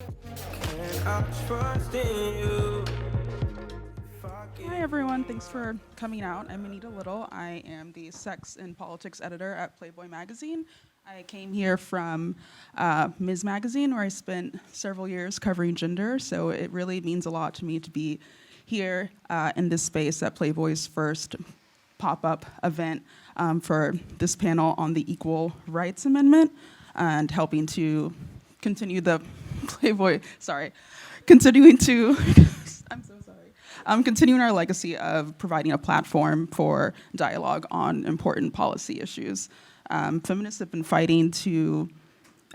Hi everyone, thanks for coming out. I'm Anita Little. I am the sex and politics editor at Playboy magazine. I came here from Ms. Magazine, where I spent several years covering gender, so it really means a lot to me to be here in this space at Playboy's first pop-up event for this panel on the Equal Rights Amendment and helping to continue the continuing to, I'm so sorry. Continuing our legacy of providing a platform for dialogue on important policy issues. Feminists have been fighting to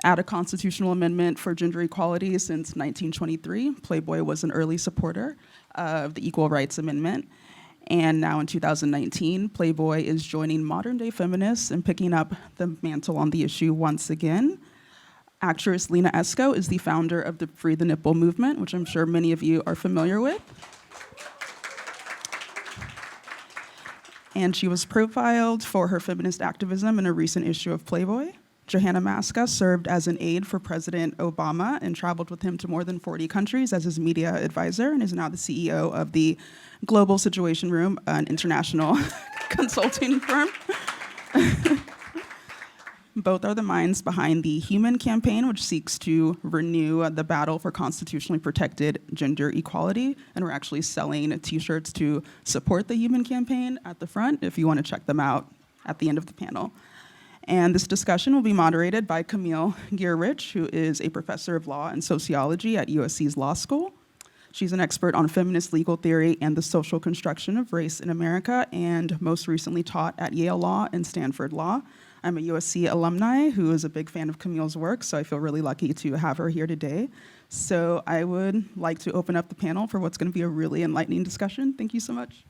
add a constitutional amendment for gender equality since 1923. Playboy was an early supporter of the Equal Rights Amendment. And now in 2019, Playboy is joining modern day feminists and picking up the mantle on the issue once again. Actress Lina Esco is the founder of the Free the Nipple movement, which I'm sure many of you are familiar with. And she was profiled for her feminist activism in a recent issue of Playboy. Johanna Maska served as an aide for President Obama and traveled with him to more than 40 countries as his media advisor and is now the CEO of the Global Situation Room, an international consulting firm. Both are the minds behind the Human campaign, which seeks to renew the battle for constitutionally protected gender equality. And we're actually selling t-shirts to support the Human campaign at the front, if you want to check them out at the end of the panel. And this discussion will be moderated by Camille Gear Rich, who is a professor of law and sociology at USC's Law School. She's an expert on feminist legal theory and the social construction of race in America, and most recently taught at Yale Law and Stanford Law. I'm a USC alumni who is a big fan of Camille's work, so I feel really lucky to have her here today. So I would like to open up the panel for what's going to be a really enlightening discussion. Thank you so much.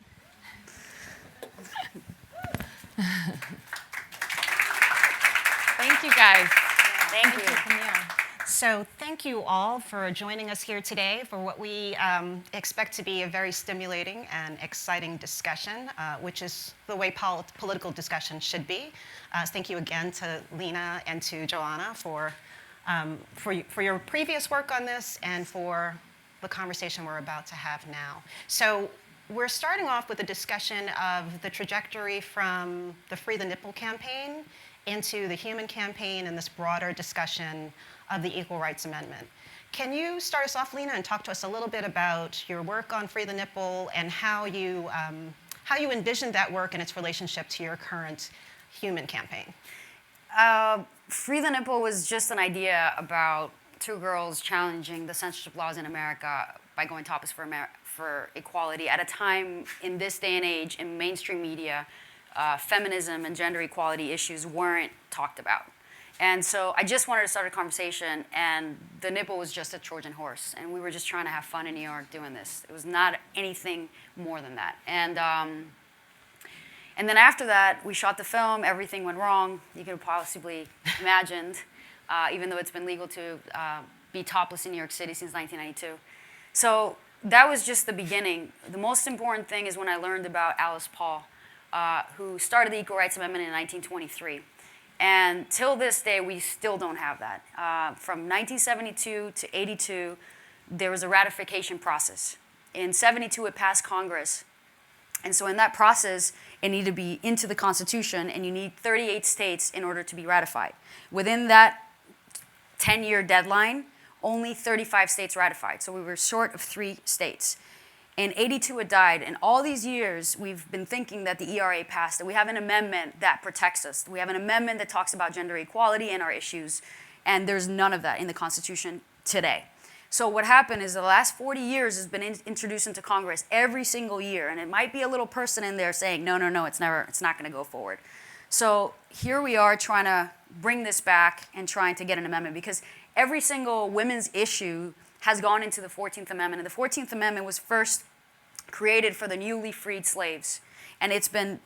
Thank you, guys. Thank you. Camille. So thank you all for joining us here today for what we expect to be a very stimulating and exciting discussion, which is the way political discussion should be. Thank you again to Lina and to Johanna for your previous work on this and for the conversation we're about to have now. So we're starting off with a discussion of the trajectory from the Free the Nipple campaign into the Human campaign and this broader discussion of the Equal Rights Amendment. Can you start us off, Lina, and talk to us a little bit about your work on Free the Nipple and how you envisioned that work and its relationship to your current Human campaign? Free the Nipple was just an idea about two girls challenging the censorship laws in America by going topless for equality at a time in this day and age in mainstream media, feminism and gender equality issues weren't talked about. And so I just wanted to start a conversation, and the nipple was just a Trojan horse, and we were just trying to have fun in New York doing this. It was not anything more than that. And then after that, we shot the film. Everything went wrong. You could have possibly imagined, even though it's been legal to be topless in New York City since 1992. So that was just the beginning. The most important thing is when I learned about Alice Paul, who started the Equal Rights Amendment in 1923. And till this day, we still don't have that. From 1972 to 82, there was a ratification process. In 72, it passed Congress. And so in that process, it needed to be into the Constitution, and you need 38 states in order to be ratified. Within that 10-year deadline, only 35 states ratified. So we were short of 3 states. In 82, it died. And all these years, we've been thinking that the ERA passed, that we have an amendment that protects us. We have an amendment that talks about gender equality and our issues. And there's none of that in the Constitution today. So what happened is the last 40 years has been introduced into Congress every single year. And it might be a little person in there saying, no, it's not going to go forward. So here we are trying to bring this back and trying to get an amendment, because every single women's issue has gone into the 14th Amendment. And the 14th Amendment was first created for the newly freed slaves. And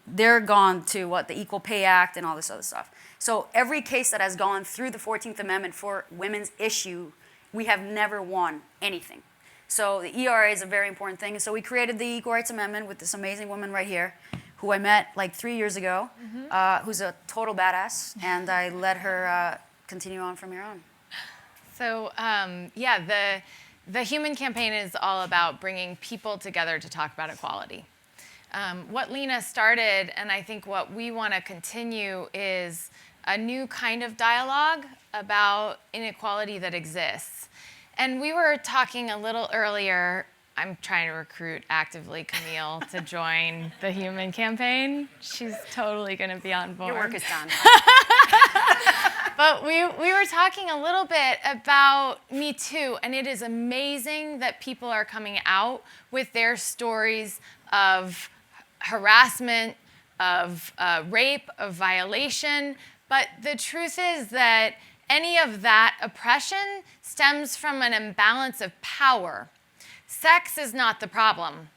they're gone to the Equal Pay Act and all this other stuff. So every case that has gone through the 14th Amendment for women's issue, we have never won anything. So the ERA is a very important thing. And so we created the Equal Rights Amendment with this amazing woman right here, who I met like 3 years ago, who's a total badass. And I let her continue on from here on. So yeah, the Human Campaign is all about bringing people together to talk about equality. What Lina started, and I think what we want to continue, is a new kind of dialogue about inequality that exists. And we were talking a little earlier, I'm trying to recruit actively Camille to join the Human Campaign. She's totally going to be on board. Your work is done. But we were talking a little bit about Me Too, and it is amazing that people are coming out with their stories of harassment, of rape, of violation. But the truth is that any of that oppression stems from an imbalance of power. Sex is not the problem.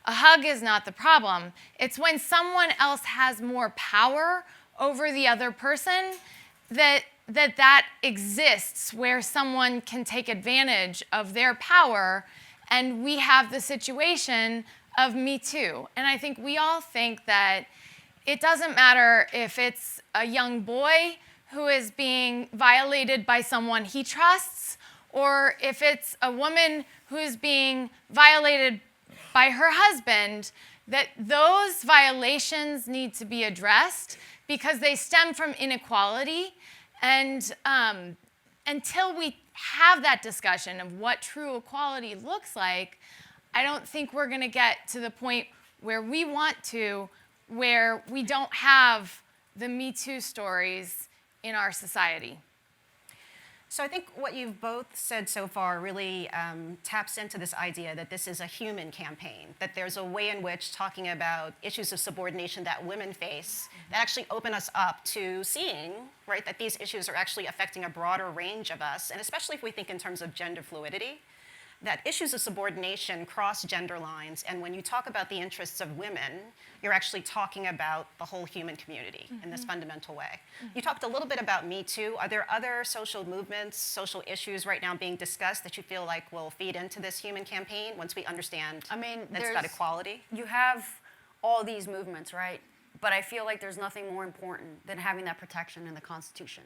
A hug is not the problem. It's when someone else has more power over the other person that exists, where someone can take advantage of their power, and we have the situation of Me Too. And I think we all think that it doesn't matter if it's a young boy who is being violated by someone he trusts, or if it's a woman who's being violated by her husband, that those violations need to be addressed because they stem from inequality. And until we have that discussion of what true equality looks like, I don't think we're going to get to the point where we want to, where we don't have the Me Too stories in our society. So I think what you've both said so far really taps into this idea that this is a human campaign, that there's a way in which talking about issues of subordination that women face that actually open us up to seeing, right, that these issues are actually affecting a broader range of us, and especially if we think in terms of gender fluidity, that issues of subordination cross gender lines, and when you talk about the interests of women, you're actually talking about the whole human community in this fundamental way. You talked a little bit about Me Too. Are there other social movements, social issues right now being discussed that you feel like will feed into this human campaign once we understand that it's about equality? You have all these movements, right? But I feel like there's nothing more important than having that protection in the Constitution.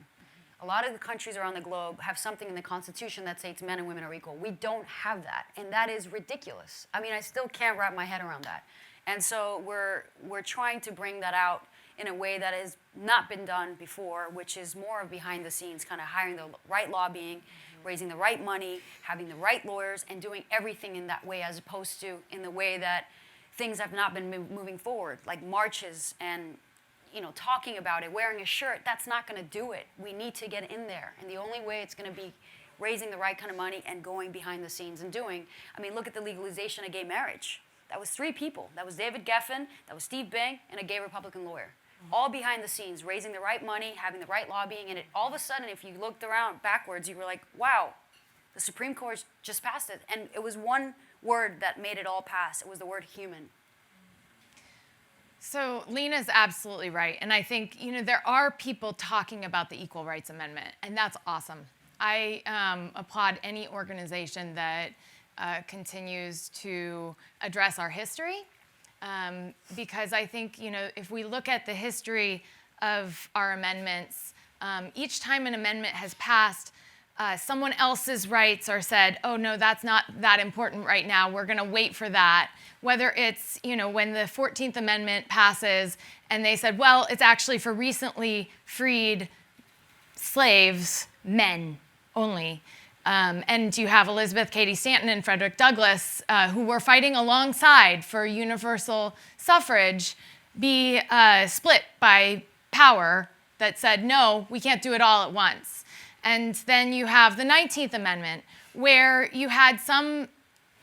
A lot of the countries around the globe have something in the Constitution that states men and women are equal. We don't have that, and that is ridiculous. I mean, I still can't wrap my head around that. And so we're trying to bring that out in a way that has not been done before, which is more of behind the scenes, kind of hiring the right lobbying, raising the right money, having the right lawyers, and doing everything in that way, as opposed to in the way that things have not been moving forward, like marches and talking about it, wearing a shirt. That's not going to do it. We need to get in there. And the only way it's going to be raising the right kind of money and going behind the scenes and doing. I mean, look at the legalization of gay marriage. That was 3 people. That was David Geffen, that was Steve Bing, and a gay Republican lawyer. All behind the scenes, raising the right money, having the right lobbying, and all of a sudden, if you looked around backwards, you were like, wow, the Supreme Court just passed it. And it was one word that made it all pass. It was the word human. So Lina's absolutely right. And I think, there are people talking about the Equal Rights Amendment, and that's awesome. I applaud any organization that continues to address our history, because I think, if we look at the history of our amendments, each time an amendment has passed, someone else's rights are said, oh, no, that's not that important right now. We're going to wait for that. Whether it's, when the 14th Amendment passes and they said, well, it's actually for recently freed slaves, men only. And you have Elizabeth Cady Stanton and Frederick Douglass, who were fighting alongside for universal suffrage, be split by power that said, no, we can't do it all at once. And then you have the 19th Amendment, where you had some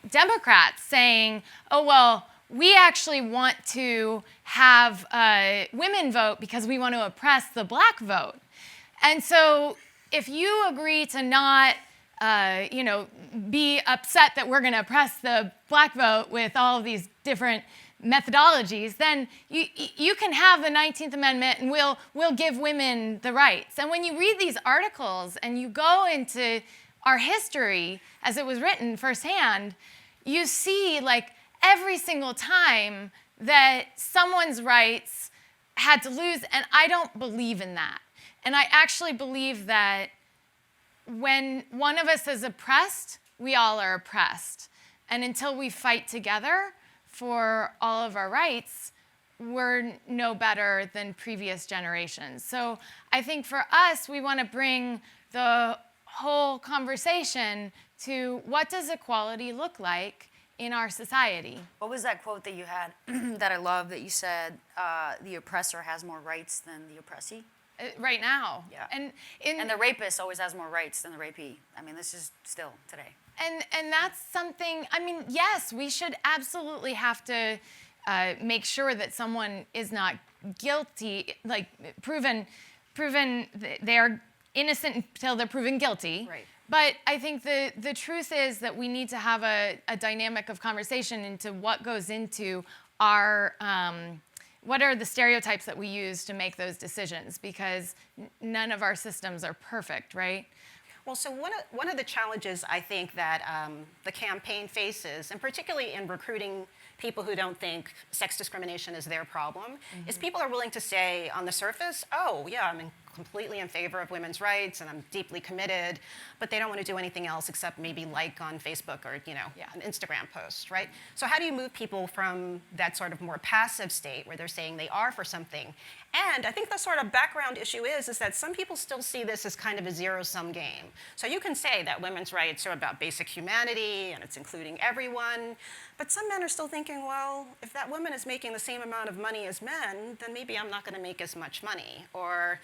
Democrats saying, oh, well, we actually want to have women vote because we want to oppress the black vote. And so if you agree to not, be upset that we're going to oppress the black vote with all of these different methodologies, then you can have the 19th Amendment and we'll give women the rights. And when you read these articles and you go into our history as it was written firsthand, you see like every single time that someone's rights had to lose, and I don't believe in that. And I actually believe that when one of us is oppressed, we all are oppressed. And until we fight together for all of our rights, we're no better than previous generations. So I think for us, we want to bring the whole conversation to what does equality look like in our society? What was that quote that you had that I love that you said, the oppressor has more rights than the oppressee? Right now. Yeah. And the rapist always has more rights than the rapee. I mean, this is still today. And that's something, I mean, yes, we should absolutely have to make sure that someone is not guilty, like proven they are innocent until they're proven guilty. Right. But I think the truth is that we need to have a dynamic of conversation into what goes into our, what are the stereotypes that we use to make those decisions, because none of our systems are perfect, right? Well, so one of the challenges I think that the campaign faces, and particularly in recruiting people who don't think sex discrimination is their problem, is people are willing to say on the surface, oh, yeah, completely in favor of women's rights and I'm deeply committed, but they don't want to do anything else except maybe like on Facebook or an Instagram post, right? So how do you move people from that sort of more passive state where they're saying they are for something? And I think the sort of background issue is that some people still see this as kind of a zero-sum game. So you can say that women's rights are about basic humanity and it's including everyone, but some men are still thinking, well, if that woman is making the same amount of money as men, then maybe I'm not going to make as much money. Or,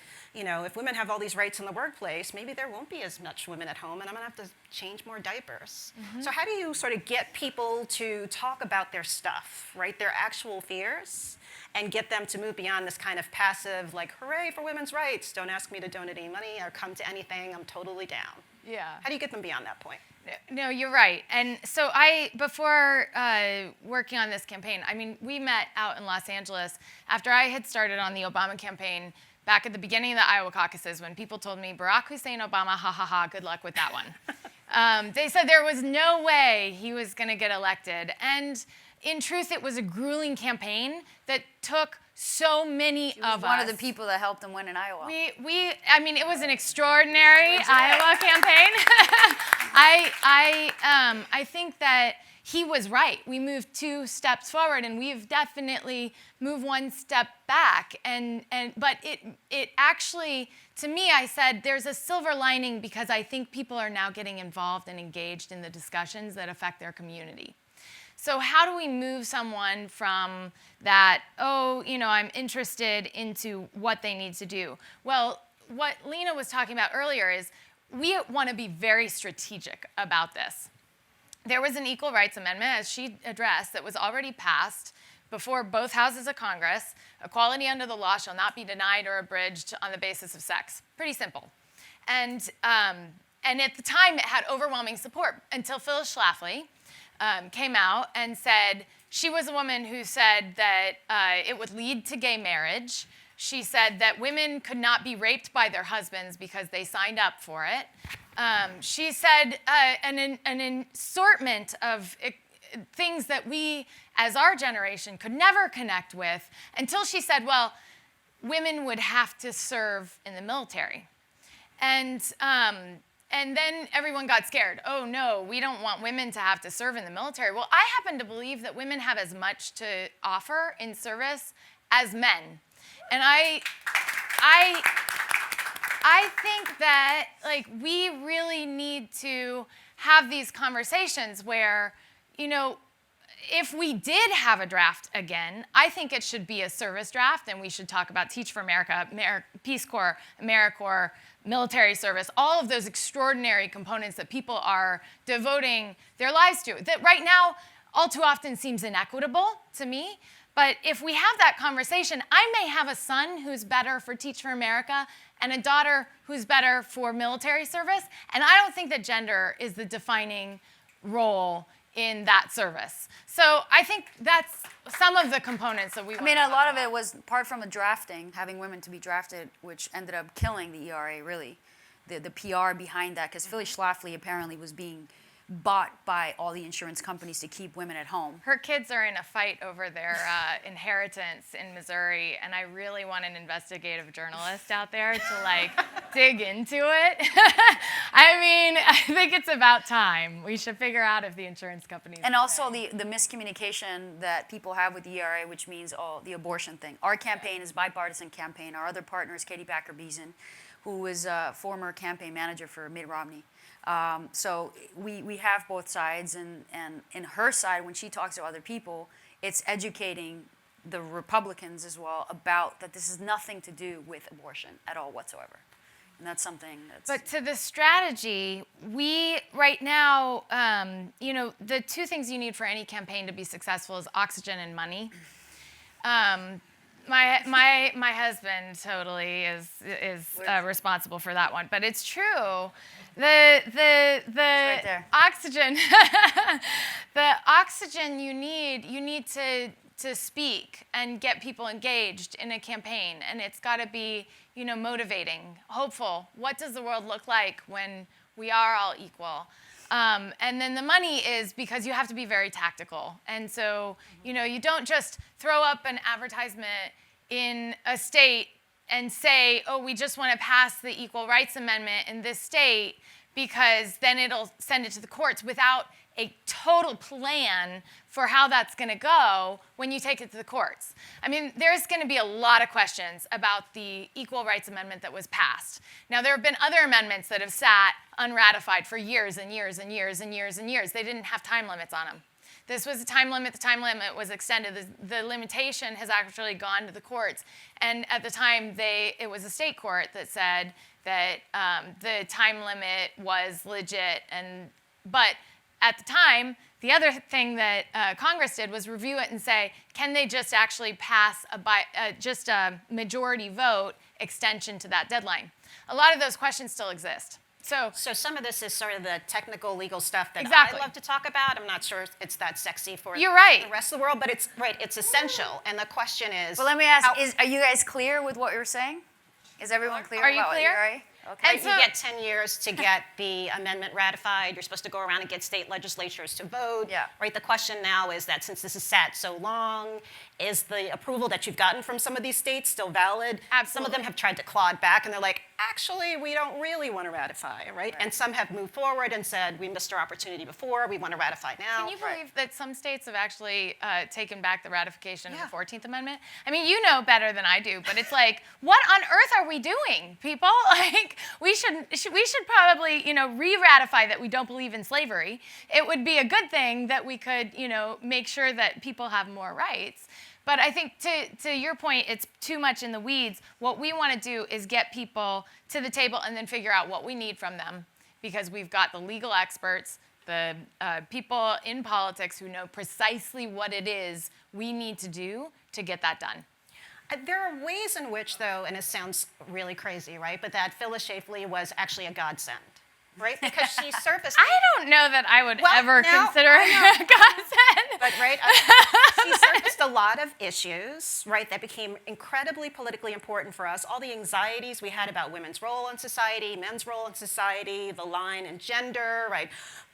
if women have all these rights in the workplace, maybe there won't be as much women at home and I'm going to have to change more diapers. So how do you sort of get people to talk about their stuff, right, their actual fears, and get them to move beyond this kind of passive, like, hooray for women's rights, don't ask me to donate any money or come to anything, I'm totally down. Yeah. How do you get them beyond that point? No, you're right. And so before working on this campaign, we met out in Los Angeles after I had started on the Obama campaign back at the beginning of the Iowa caucuses when people told me, Barack Hussein Obama, ha ha ha, good luck with that one. They said there was no way he was going to get elected. And in truth, it was a grueling campaign that took so many of us. One of the people that helped him win in Iowa. It was an extraordinary Iowa campaign. I think that he was right. We moved 2 steps forward, and we've definitely moved 1 step back. But it actually, to me, I said there's a silver lining because I think people are now getting involved and engaged in the discussions that affect their community. So how do we move someone from that, I'm interested, into what they need to do? Well, what Lina was talking about earlier is we want to be very strategic about this. There was an Equal Rights Amendment, as she addressed, that was already passed before both houses of Congress. Equality under the law shall not be denied or abridged on the basis of sex. Pretty simple. And at the time, it had overwhelming support until Phyllis Schlafly came out and said, she was a woman who said that it would lead to gay marriage. She said that women could not be raped by their husbands because they signed up for it. She said an assortment of things that we, as our generation, could never connect with until she said, well, women would have to serve in the military. And then everyone got scared. Oh, no, we don't want women to have to serve in the military. Well, I happen to believe that women have as much to offer in service as men. And I think that, we really need to have these conversations where, if we did have a draft again, I think it should be a service draft, and we should talk about Teach for America, Peace Corps, AmeriCorps, military service, all of those extraordinary components that people are devoting their lives to, that right now all too often seems inequitable to me. But if we have that conversation, I may have a son who's better for Teach for America and a daughter who's better for military service, and I don't think that gender is the defining role in that service. So I think that's some of the components that we want to talk a lot about. of it was, apart from the drafting, having women to be drafted, which ended up killing the ERA, really. The PR behind that, because Phyllis Schlafly apparently was being bought by all the insurance companies to keep women at home. Her kids are in a fight over their inheritance in Missouri, and I really want an investigative journalist out there to like dig into it. I mean, I think it's about time. We should figure out if the insurance companies. And also the miscommunication that people have with the ERA, which means the abortion thing. Our campaign is a bipartisan campaign. Our other partner is Katie Backer-Beason, who was a former campaign manager for Mitt Romney. So we have both sides, and in her side, when she talks to other people, it's educating the Republicans as well about that this has nothing to do with abortion at all whatsoever. And that's something that's... But to the strategy, we, right now, the two things you need for any campaign to be successful is oxygen and money. My husband totally is responsible for that one, but it's true. The right there. oxygen, the oxygen you need to speak and get people engaged in a campaign, and it's got to be motivating, hopeful. What does the world look like when we are all equal? And then the money is because you have to be very tactical. And so, you don't just throw up an advertisement in a state and say, oh, we just want to pass the Equal Rights Amendment in this state, because then it'll send it to the courts without a total plan for how that's going to go when you take it to the courts. I mean, there's going to be a lot of questions about the Equal Rights Amendment that was passed. Now, there have been other amendments that have sat unratified for years and years and years and years and years. They didn't have time limits on them. This was a time limit. The time limit was extended. The limitation has actually gone to the courts. And at the time, it was a state court that said that the time limit was legit. But at the time, the other thing that Congress did was review it and say, can they just actually pass just a majority vote extension to that deadline? A lot of those questions still exist. So some of this is sort of the technical legal stuff that Exactly. I love to talk about. I'm not sure it's that sexy for You're right. the rest of the world, but it's essential. And the question is... Well, let me ask, are you guys clear with what you're saying? Is everyone clear Are you about clear? what you're Okay. And you get 10 years to get the amendment ratified. You're supposed to go around and get state legislatures to vote. Yeah. Right. The question now is that since this has sat so long, is the approval that you've gotten from some of these states still valid? Absolutely. Some of them have tried to claw it back, and they're like, actually, we don't really want to ratify, right? And some have moved forward and said, we missed our opportunity before. We want to ratify now. Can you believe that some states have actually taken back the ratification of Yeah. the 14th Amendment? I mean, you know better than I do, but it's like, what on earth are we doing, people? Like, we should probably, re-ratify that we don't believe in slavery. It would be a good thing that we could, make sure that people have more rights. But I think to your point, it's too much in the weeds. What we want to do is get people to the table and then figure out what we need from them, because we've got the legal experts, the people in politics who know precisely what it is we need to do to get that done. There are ways in which, though, and it sounds really crazy, right, but that Phyllis Schlafly was actually a godsend, right? Because she surfaced... I don't know that I would ever now, consider her a godsend. But, right, she surfaced a lot of issues, right, that became incredibly politically important for us. All the anxieties we had about women's role in society, men's role in society, the line in gender, right,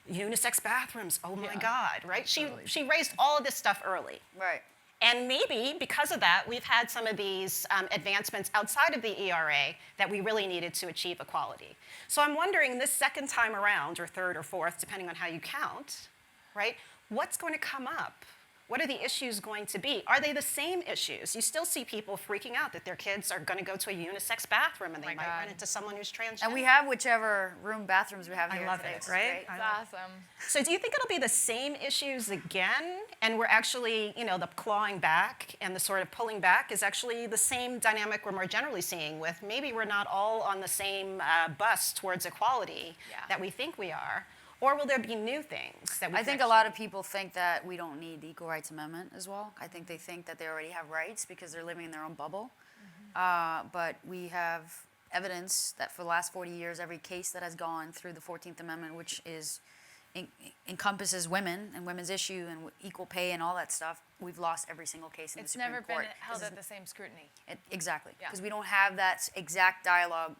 unisex bathrooms, oh my God, right? She raised all of this stuff early. Right. And maybe because of that, we've had some of these advancements outside of the ERA that we really needed to achieve equality. So I'm wondering this second time around, or third or fourth, depending on how you count, right, what's going to come up? What are the issues going to be? Are they the same issues? You still see people freaking out that their kids are going to go to a unisex bathroom and they might run into someone who's transgender. And we have whichever room bathrooms we have here I love today. it, It's right? great. It's awesome. So do you think it'll be the same issues again? And we're actually, the clawing back and the sort of pulling back is actually the same dynamic we're more generally seeing with maybe we're not all on the same bus towards equality that we think we are. Or will there be new things that we I think a lot of people think that we don't need the Equal Rights Amendment as well. I think they think that they already have rights because they're living in their own bubble. But we have evidence that for the last 40 years, every case that has gone through the 14th Amendment, which encompasses women and women's issue and equal pay and all that stuff, we've lost every single case in the Supreme Court. It's never been held at the same scrutiny. Exactly, Yeah. because we don't have that exact dialogue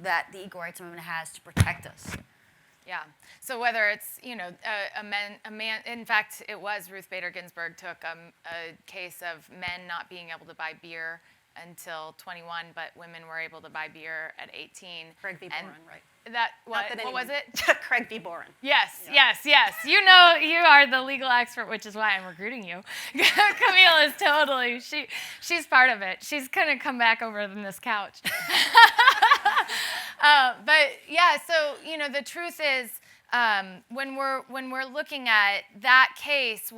that the Equal Rights Amendment has to protect us. Yeah. So whether it's, a man, in fact, it was Ruth Bader Ginsburg took a case of men not being able to buy beer until 21, but women were able to buy beer at 18. Craig v. Boren, right? What was it? Craig v. Boren. Yes. You know, you are the legal expert, which is why I'm recruiting you. Camille is totally, she's part of it. She's going to come back over in this couch. But yeah, so, the truth is, when we're looking at that case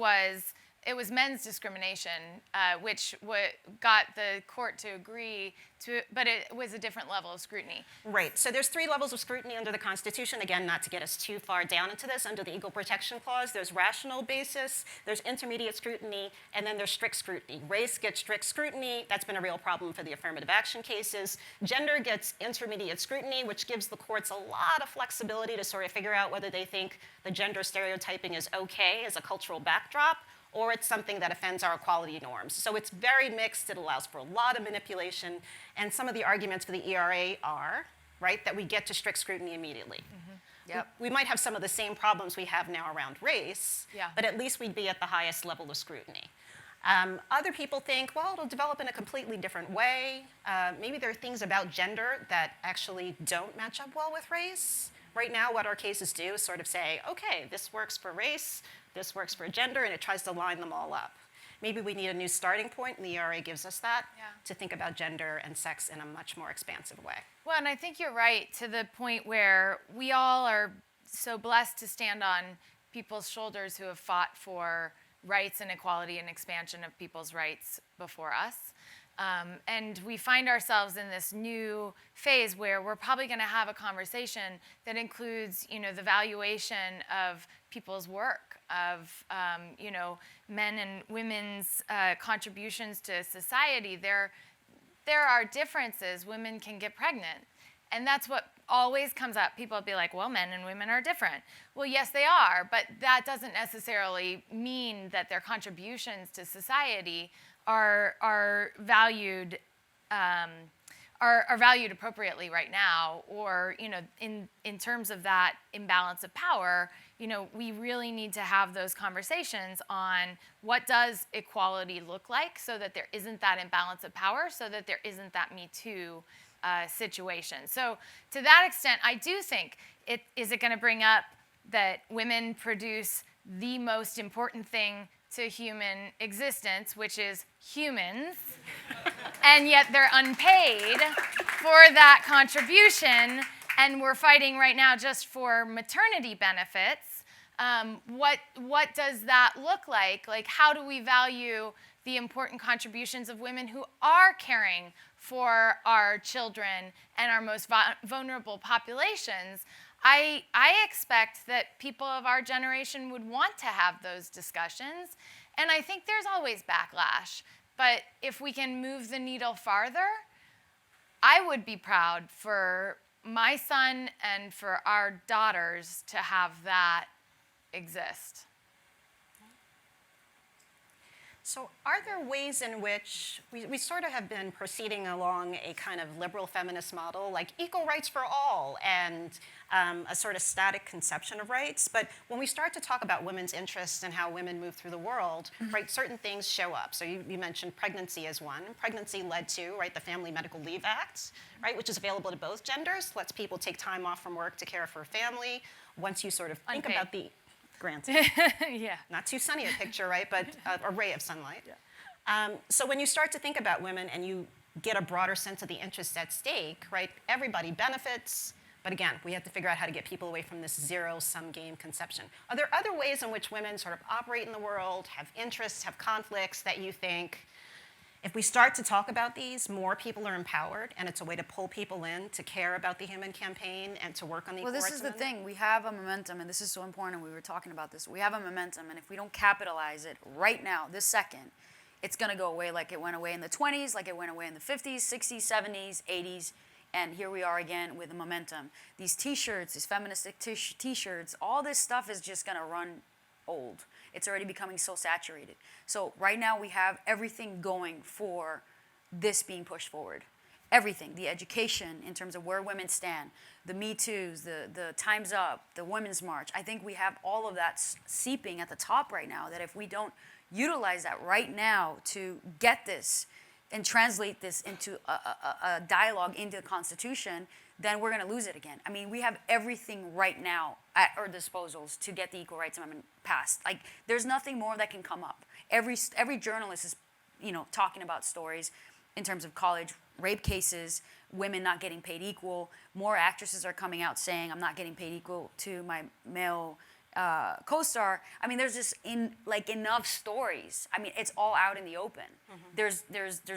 it was men's discrimination, which got the court to agree to, but it was a different level of scrutiny. Right. So there's 3 levels of scrutiny under the Constitution. Again, not to get us too far down into this, under the Equal Protection Clause, there's rational basis, there's intermediate scrutiny, and then there's strict scrutiny. Race gets strict scrutiny. That's been a real problem for the affirmative action cases. Gender gets intermediate scrutiny, which gives the courts a lot of flexibility to sort of figure out whether they think the gender stereotyping is okay as a cultural backdrop, or it's something that offends our equality norms. So it's very mixed. It allows for a lot of manipulation. And some of the arguments for the ERA are, right, that we get to strict scrutiny immediately. Mm-hmm. Yep. We might have some of the same problems we have now around race, but at least we'd be at the highest level of scrutiny. Other people think, well, it'll develop in a completely different way. Maybe there are things about gender that actually don't match up well with race. Right now, what our cases do is sort of say, okay, this works for race, this works for gender, and it tries to line them all up. Maybe we need a new starting point, and the ERA gives us that, to think about gender and sex in a much more expansive way. Well, and I think you're right to the point where we all are so blessed to stand on people's shoulders who have fought for rights and equality and expansion of people's rights before us. And we find ourselves in this new phase where we're probably going to have a conversation that includes, the valuation of people's work, of, men and women's contributions to society. There are differences. Women can get pregnant. And that's what always comes up. People will be like, well, men and women are different. Well, yes, they are, but that doesn't necessarily mean that their contributions to society are valued are valued appropriately right now, or in terms of that imbalance of power, we really need to have those conversations on what does equality look like, so that there isn't that imbalance of power, so that there isn't that Me Too situation. So to that extent, I do think is it going to bring up that women produce the most important thing to human existence, which is humans, and yet they're unpaid for that contribution, and we're fighting right now just for maternity benefits. What does that look like? Like, how do we value the important contributions of women who are caring for our children and our most vulnerable populations? I expect that people of our generation would want to have those discussions, and I think there's always backlash. But if we can move the needle farther, I would be proud for my son and for our daughters to have that exist. So are there ways in which we sort of have been proceeding along a kind of liberal feminist model, like equal rights for all and a sort of static conception of rights? But when we start to talk about women's interests and how women move through the world, right, certain things show up. So you mentioned pregnancy as one. Pregnancy led to, right, the Family Medical Leave Act, right, which is available to both genders, lets people take time off from work to care for a family. Once you sort of think about the... Granted. Yeah. Not too sunny a picture, right? But a ray of sunlight. Yeah. So when you start to think about women and you get a broader sense of the interests at stake, right? Everybody benefits. But again, we have to figure out how to get people away from this zero-sum game conception. Are there other ways in which women sort of operate in the world, have interests, have conflicts that you think, if we start to talk about these, more people are empowered, and it's a way to pull people in to care about the human campaign and to work on the equal rights Well, this is the thing. We have a momentum, and this is so important. We were talking about this. We have a momentum, and if we don't capitalize it right now, this second, it's going to go away like it went away in the 20s, like it went away in the 50s, 60s, 70s, 80s, and here we are again with the momentum. These T-shirts, these feministic T-shirts, all this stuff is just going to run old. It's already becoming so saturated. So right now we have everything going for this being pushed forward. everything, the education in terms of where women stand, the Me Too's, the Time's Up, the Women's March. I think we have all of that seeping at the top right now, that if we don't utilize that right now to get this and translate this into a dialogue into the Constitution, then we're going to lose it again. I mean, we have everything right now at our disposals to get the Equal Rights Amendment passed. Like, there's nothing more that can come up. Every journalist is, talking about stories in terms of college rape cases, women not getting paid equal. More actresses are coming out saying, I'm not getting paid equal to my male co-star. I mean, there's just enough stories. I mean, it's all out in the open. There's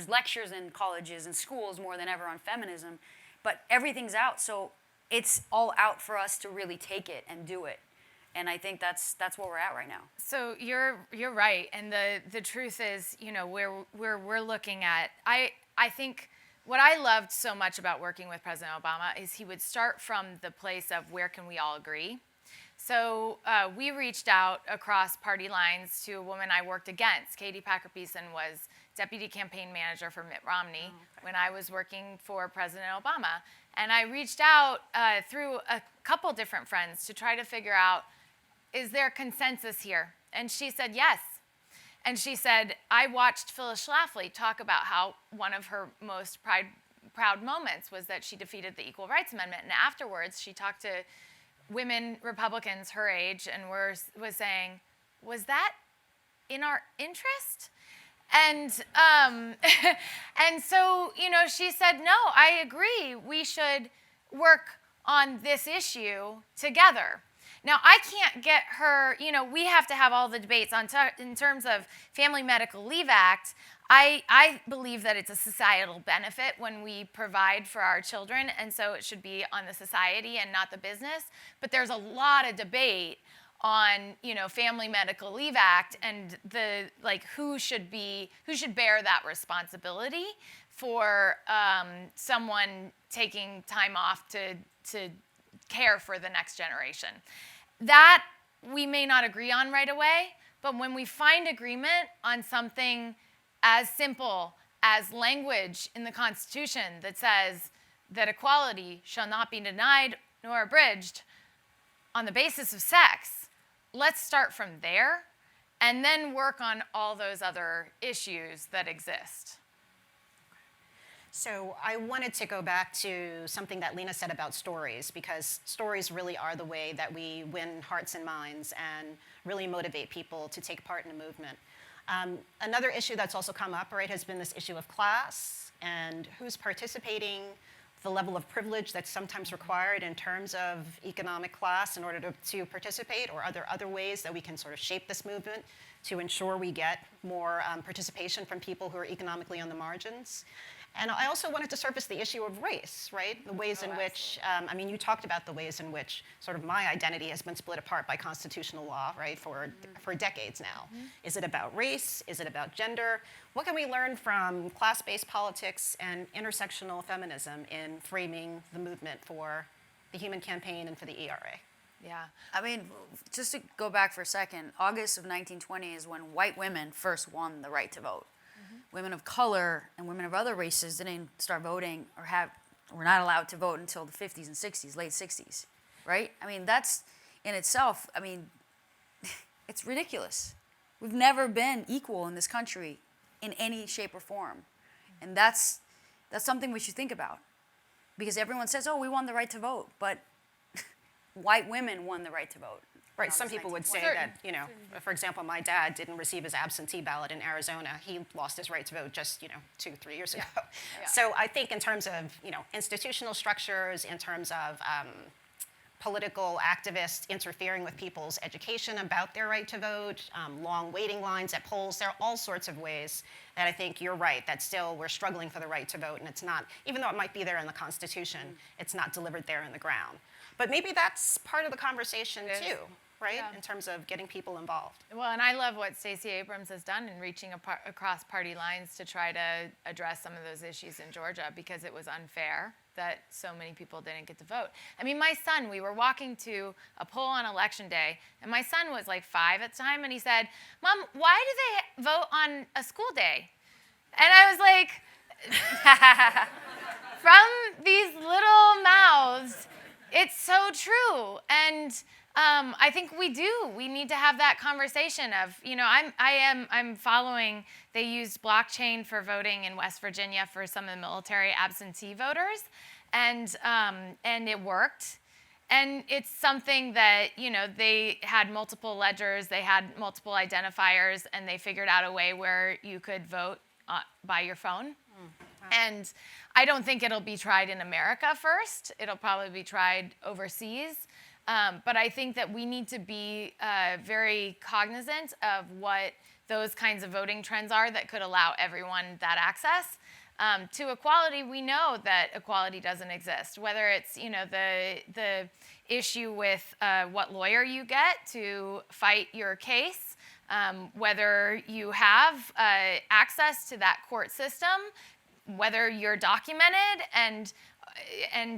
lectures in colleges and schools more than ever on feminism, but everything's out. So it's all out for us to really take it and do it. And I think that's where we're at right now. So you're right, and the truth is, where we're looking at. I think what I loved so much about working with President Obama is he would start from the place of where can we all agree. So we reached out across party lines to a woman I worked against. Katie Packer-Peason was deputy campaign manager for Mitt Romney when I was working for President Obama. And I reached out through a couple different friends to try to figure out, is there consensus here? And she said yes. And she said, I watched Phyllis Schlafly talk about how one of her most proud moments was that she defeated the Equal Rights Amendment. And afterwards, she talked to women Republicans her age and was saying, was that in our interest? And and so, she said, no, I agree. We should work on this issue together. Now, I can't get her, we have to have all the debates in terms of Family Medical Leave Act. I believe that it's a societal benefit when we provide for our children, and so it should be on the society and not the business. But there's a lot of debate on, Family Medical Leave Act and who should bear that responsibility for someone taking time off to care for the next generation. That we may not agree on right away, but when we find agreement on something as simple as language in the Constitution that says that equality shall not be denied nor abridged on the basis of sex, let's start from there and then work on all those other issues that exist. So I wanted to go back to something that Lina said about stories, because stories really are the way that we win hearts and minds and really motivate people to take part in a movement. Another issue that's also come up, right, has been this issue of class and who's participating, the level of privilege that's sometimes required in terms of economic class in order to participate, or are there other ways that we can sort of shape this movement to ensure we get more participation from people who are economically on the margins? And I also wanted to surface the issue of race, right? The ways in which, you talked about the ways in which sort of my identity has been split apart by constitutional law, right, for decades now. Is it about race? Is it about gender? What can we learn from class-based politics and intersectional feminism in framing the movement for the Human Campaign and for the ERA? Yeah. I mean, just to go back for a second, August of 1920 is when white women first won the right to vote. Women of color and women of other races didn't start voting or were not allowed to vote until the 50s and 60s, late 60s, right? I mean, that's in itself, it's ridiculous. We've never been equal in this country in any shape or form. And that's something we should think about. Because everyone says, oh, we won the right to vote, but white women won the right to vote. Right, some people would say that, for example, my dad didn't receive his absentee ballot in Arizona. He lost his right to vote just, 2-3 years ago. Yeah. So I think in terms of, institutional structures, in terms of political activists interfering with people's education about their right to vote, long waiting lines at polls, there are all sorts of ways that I think you're right, that still we're struggling for the right to vote, and it's not, even though it might be there in the Constitution, it's not delivered there in the ground. But maybe that's part of the conversation too, right? Yeah. In terms of getting people involved. Well, and I love what Stacey Abrams has done in reaching across party lines to try to address some of those issues in Georgia, because it was unfair that so many people didn't get to vote. I mean, my son, we were walking to a poll on election day, and my son was like 5 at the time, and he said, Mom, why do they vote on a school day? And I was like, from these little mouths. It's so true. And I think we need to have that conversation of, I'm following, they used blockchain for voting in West Virginia for some of the military absentee voters, and it worked. And it's something that, they had multiple ledgers, they had multiple identifiers, and they figured out a way where you could vote by your phone. Wow. And I don't think it'll be tried in America first. It'll probably be tried overseas. But I think that we need to be very cognizant of what those kinds of voting trends are that could allow everyone that access. To equality, we know that equality doesn't exist. Whether it's the issue with what lawyer you get to fight your case, whether you have access to that court system, whether you're documented and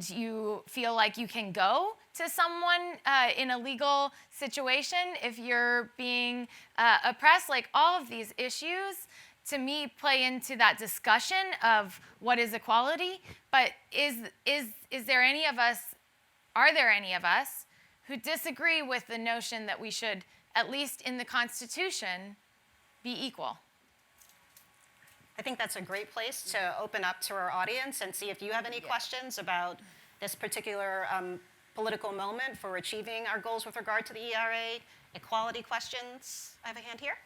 you feel like you can go to someone in a legal situation if you're being oppressed, like all of these issues, to me, play into that discussion of what is equality. But are there any of us who disagree with the notion that we should, at least in the Constitution, be equal? I think that's a great place to open up to our audience and see if you have any questions about this particular political moment for achieving our goals with regard to the ERA, equality questions. I have a hand here.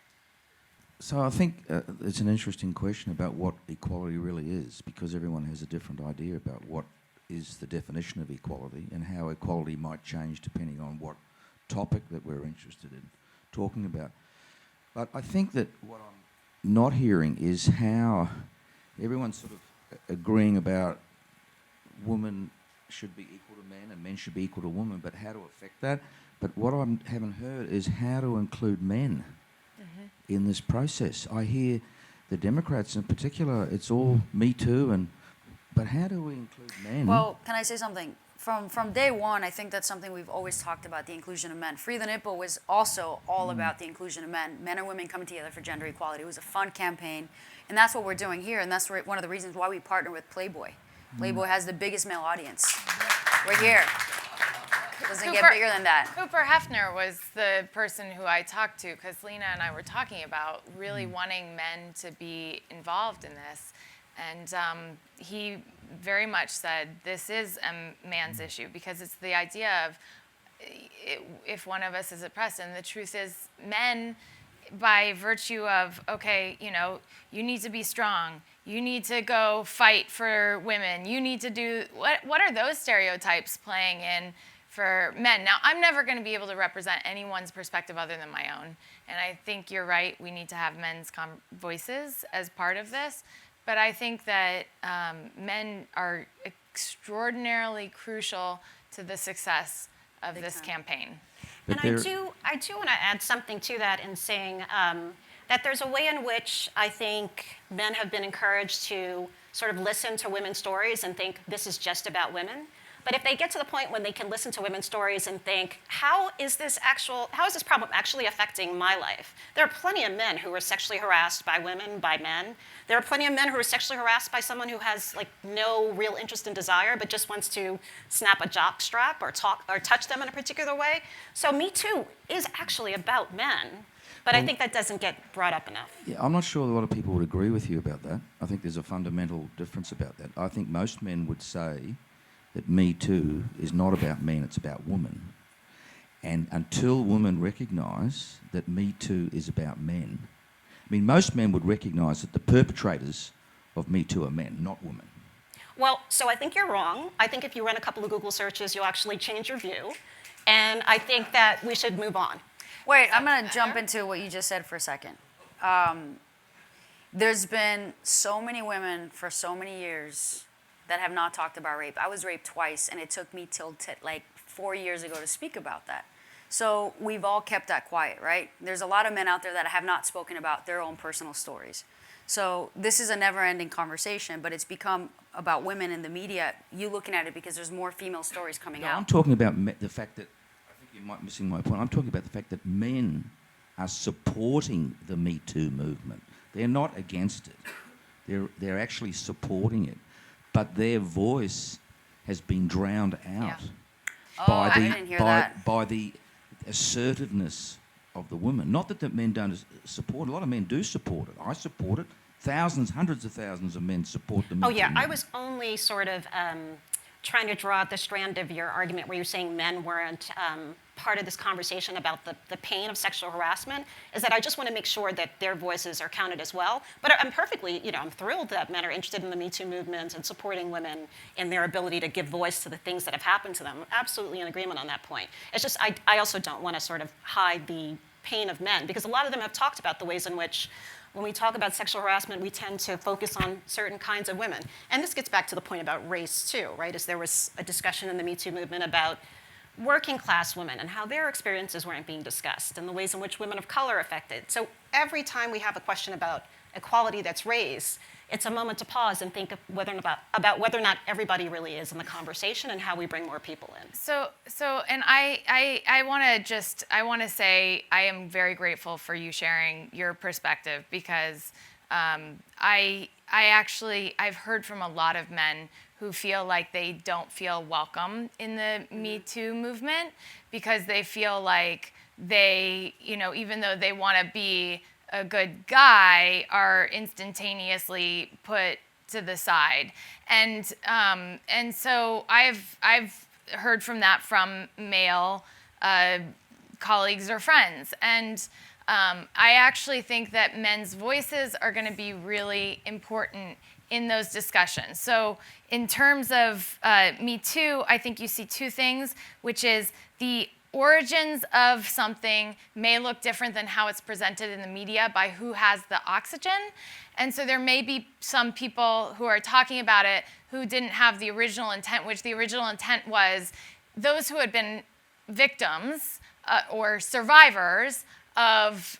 So I think it's an interesting question about what equality really is, because everyone has a different idea about what is the definition of equality and how equality might change depending on what topic that we're interested in talking about. But I think that what I'm not hearing is how everyone's sort of agreeing about women should be equal to men and men should be equal to women, but how to affect that. But what I haven't heard is how to include men in this process. I hear the Democrats in particular, it's all Me Too, but how do we include men? Well, can I say something? From day one, I think that's something we've always talked about, the inclusion of men. Free the Nipple was also all about the inclusion of men and women coming together for gender equality. It was a fun campaign, and that's what we're doing here, and that's one of the reasons why we partner with Playboy. Playboy has the biggest male audience. We're here. It doesn't get bigger than that. Cooper Hefner was the person who I talked to, because Lina and I were talking about really wanting men to be involved in this. And he very much said this is a man's issue, because it's the idea of if one of us is oppressed. And the truth is, men, by virtue of, okay, you need to be strong, you need to go fight for women, you need to do, what are those stereotypes playing in for men? Now, I'm never going to be able to represent anyone's perspective other than my own. And I think you're right, we need to have men's voices as part of this. But I think that men are extraordinarily crucial to the success of this campaign. And I do want to add something to that in saying that there's a way in which I think men have been encouraged to sort of listen to women's stories and think this is just about women. But if they get to the point when they can listen to women's stories and think, how is this problem actually affecting my life? There are plenty of men who are sexually harassed by women, by men. There are plenty of men who are sexually harassed by someone who has no real interest and desire, but just wants to snap a jock strap or touch them in a particular way. So Me Too is actually about men. But I think that doesn't get brought up enough. Yeah, I'm not sure a lot of people would agree with you about that. I think there's a fundamental difference about that. I think most men would say that Me Too is not about men, it's about women. And until women recognise that Me Too is about men, most men would recognise that the perpetrators of Me Too are men, not women. Well, so I think you're wrong. I think if you run a couple of Google searches, you'll actually change your view. And I think that we should move on. Wait, I'm going to jump into what you just said for a second. There's been so many women for so many years that have not talked about rape. I was raped twice, and it took me till 4 years ago to speak about that. So we've all kept that quiet, right? There's a lot of men out there that have not spoken about their own personal stories. So this is a never-ending conversation, but it's become about women in the media. You looking at it because there's more female stories coming out. I'm talking about the fact that, I think you might be missing my point, I'm talking about the fact that men are supporting the Me Too movement. They're not against it. They're actually supporting it. but their voice has been drowned out Oh, I didn't hear that. by the assertiveness of the women. Not that the men don't support it. A lot of men do support it. I support it. Thousands, hundreds of thousands of men support the Oh, yeah, movement. I was only sort of trying to draw out the strand of your argument where you're saying men weren't part of this conversation about the pain of sexual harassment, is that I just want to make sure that their voices are counted as well. But I'm perfectly, I'm thrilled that men are interested in the Me Too movement and supporting women in their ability to give voice to the things that have happened to them. Absolutely in agreement on that point. It's just, I also don't want to sort of hide the pain of men, because a lot of them have talked about the ways in which when we talk about sexual harassment, we tend to focus on certain kinds of women. And this gets back to the point about race, too, right? As there was a discussion in the Me Too movement about working class women and how their experiences weren't being discussed and the ways in which women of color are affected. So every time we have a question about equality that's raised, it's a moment to pause and think of about whether or not everybody really is in the conversation and how we bring more people in. So, and I want to say I am very grateful for you sharing your perspective, because I've heard from a lot of men who feel like they don't feel welcome in the Me Too movement, because they feel like they, even though they want to be a good guy, are instantaneously put to the side. And so I've heard from that from male colleagues or friends. And I actually think that men's voices are going to be really important in those discussions. So in terms of Me Too, I think you see two things, which is the origins of something may look different than how it's presented in the media by who has the oxygen. And so there may be some people who are talking about it who didn't have the original intent, which the original intent was those who had been victims or survivors of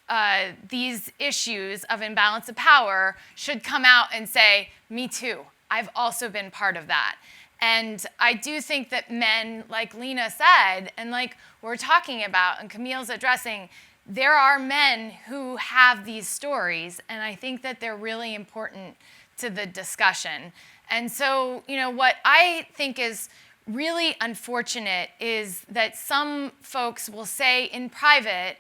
these issues of imbalance of power should come out and say, me too, I've also been part of that. And I do think that men, like Lina said, and like we're talking about, and Camille's addressing, there are men who have these stories, and I think that they're really important to the discussion. And so, what I think is really unfortunate is that some folks will say in private,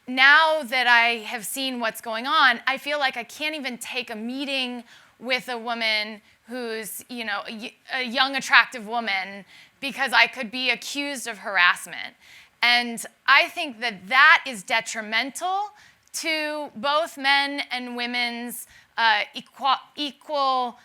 now that I have seen what's going on, I feel like I can't even take a meeting with a woman who's, a young, attractive woman, because I could be accused of harassment. And I think that that is detrimental to both men and women's equal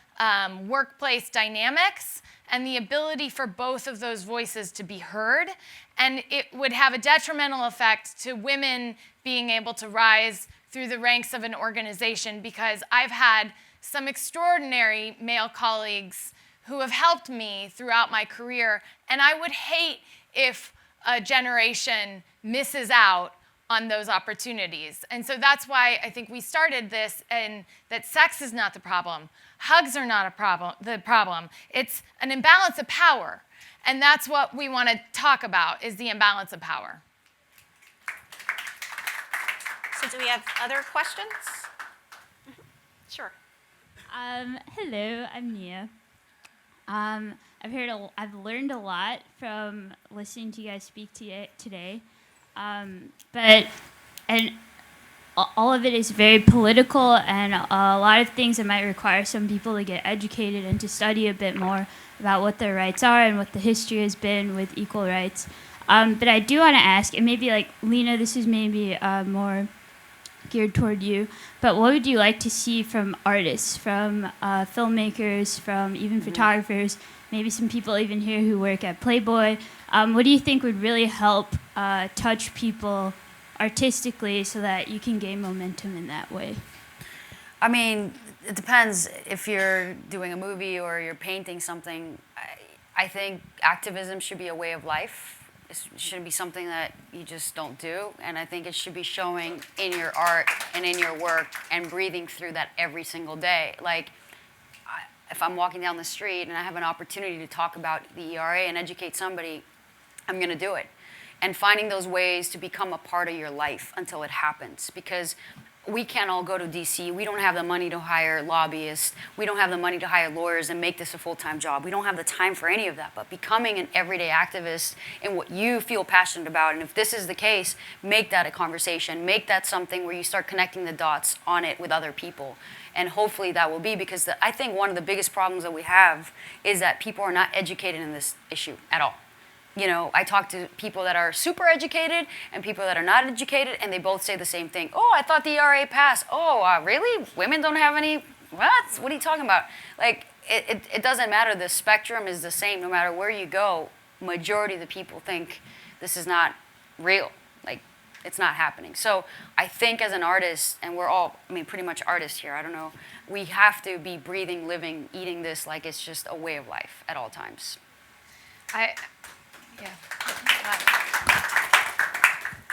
workplace dynamics and the ability for both of those voices to be heard. And it would have a detrimental effect to women being able to rise through the ranks of an organization, because I've had some extraordinary male colleagues who have helped me throughout my career, and I would hate if a generation misses out on those opportunities. And so that's why I think we started this, and that sex is not the problem. Hugs are not the problem. It's an imbalance of power. And that's what we want to talk about, is the imbalance of power. So do we have other questions? Sure. Hello, I'm Nia. I've learned a lot from listening to you guys speak today, but all of it is very political, and a lot of things that might require some people to get educated and to study a bit more about what their rights are and what the history has been with equal rights. But I do want to ask, and maybe like Lina, this is maybe more geared toward you, but what would you like to see from artists, from filmmakers, from even photographers, maybe some people even here who work at Playboy? What do you think would really help touch people artistically so that you can gain momentum in that way? I mean, it depends if you're doing a movie or you're painting something. I think activism should be a way of life. It shouldn't be something that you just don't do. And I think it should be showing in your art and in your work and breathing through that every single day. Like, if I'm walking down the street and I have an opportunity to talk about the ERA and educate somebody, I'm going to do it. And finding those ways to become a part of your life until it happens. Because we can't all go to DC. We don't have the money to hire lobbyists. We don't have the money to hire lawyers and make this a full-time job. We don't have the time for any of that. But becoming an everyday activist in what you feel passionate about, and if this is the case, make that a conversation. Make that something where you start connecting the dots on it with other people. And hopefully that will be, because I think one of the biggest problems that we have is that people are not educated in this issue at all. You know, I talk to people that are super educated and people that are not educated, and they both say the same thing. Oh, I thought the ERA passed. Oh, really? Women don't have any? What? What are you talking about? Like, it doesn't matter. The spectrum is the same no matter where you go. Majority of the people think this is not real. Like, it's not happening. So I think as an artist, and we're all, I mean, pretty much artists here, I don't know, we have to be breathing, living, eating this like it's just a way of life at all times. Yeah.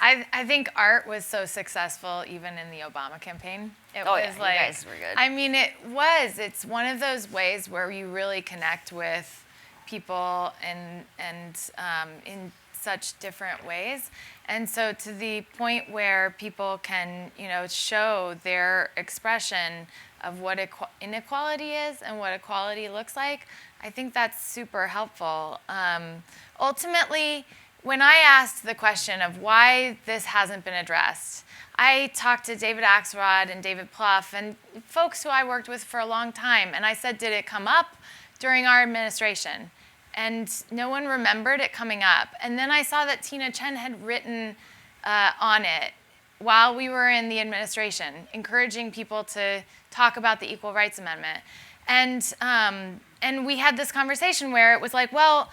I think art was so successful even in the Obama campaign. It was you like, guys were good. I mean, it was. It's one of those ways where you really connect with people and in such different ways. And so to the point where people can, you know, show their expression of what inequality is and what equality looks like, I think that's super helpful. Ultimately, when I asked the question of why this hasn't been addressed, I talked to David Axelrod and David Plouffe and folks who I worked with for a long time, and I said, did it come up during our administration? And no one remembered it coming up. And then I saw that Tina Chen had written on it while we were in the administration, encouraging people to talk about the Equal Rights Amendment. And we had this conversation where it was like, well,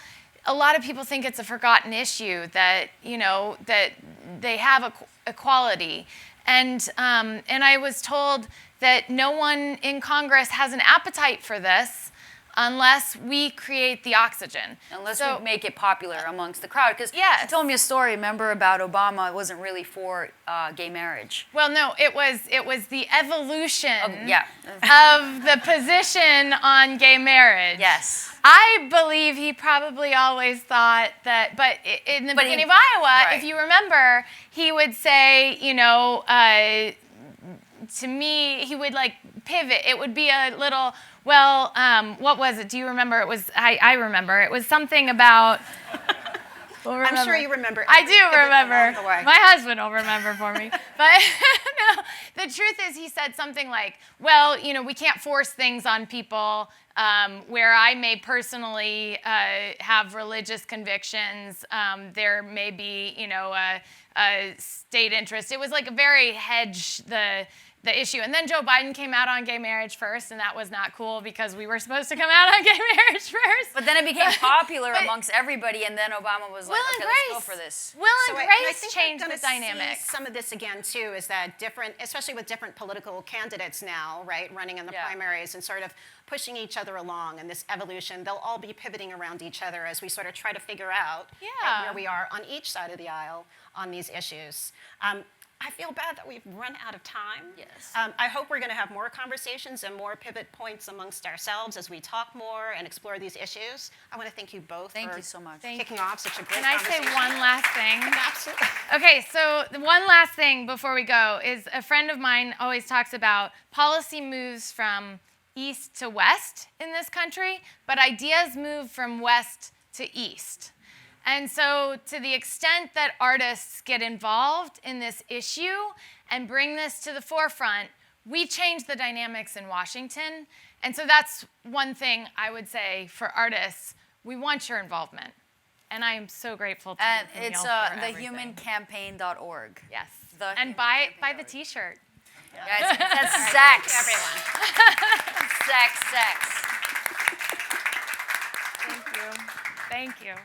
a lot of people think it's a forgotten issue that, you know, that they have equality. And I was told that no one in Congress has an appetite for this unless we create the oxygen. Unless we make it popular amongst the crowd. Because yes. she told me a story, remember, about Obama. It wasn't really for gay marriage. Well, no, it was the evolution yeah. of the position on gay marriage. Yes. I believe he probably always thought that, but in the beginning of Iowa, right. if you remember, he would say, you know, to me, he would like pivot. It would be a little, well, what was it? Do you remember? It was, I remember. It was something about, I'm sure you remember. I do remember. The way. My husband will remember for me. But no, the truth is he said something like, well, you know, we can't force things on people where I may personally have religious convictions. There may be, you know, a state interest. It was like a very hedge the issue. And then Joe Biden came out on gay marriage first, and that was not cool because we were supposed to come out on gay marriage first. But then it became popular amongst everybody, and then Obama was like, okay, let's go for this. Will and I Grace think changed we're the gonna dynamic. See some of this again too is that different, especially with different political candidates now, right, running in the primaries and sort of pushing each other along in this evolution. They'll all be pivoting around each other as we sort of try to figure out right, where we are on each side of the aisle on these issues. I feel bad that we've run out of time. Yes. I hope we're going to have more conversations and more pivot points amongst ourselves as we talk more and explore these issues. I want to thank you both Thank you so much. kicking off such a great Can I conversation. say one last thing? Absolutely. Okay, so the one last thing before we go is a friend of mine always talks about policy moves from east to west in this country, but ideas move from west to east. And so to the extent that artists get involved in this issue and bring this to the forefront, we change the dynamics in Washington. And so that's one thing I would say for artists. We want your involvement. And I am so grateful to And you. it's thehumancampaign.org. Yes. The and buy the t-shirt. Yeah, that's sex. Everyone. Sex. Thank you. Thank you.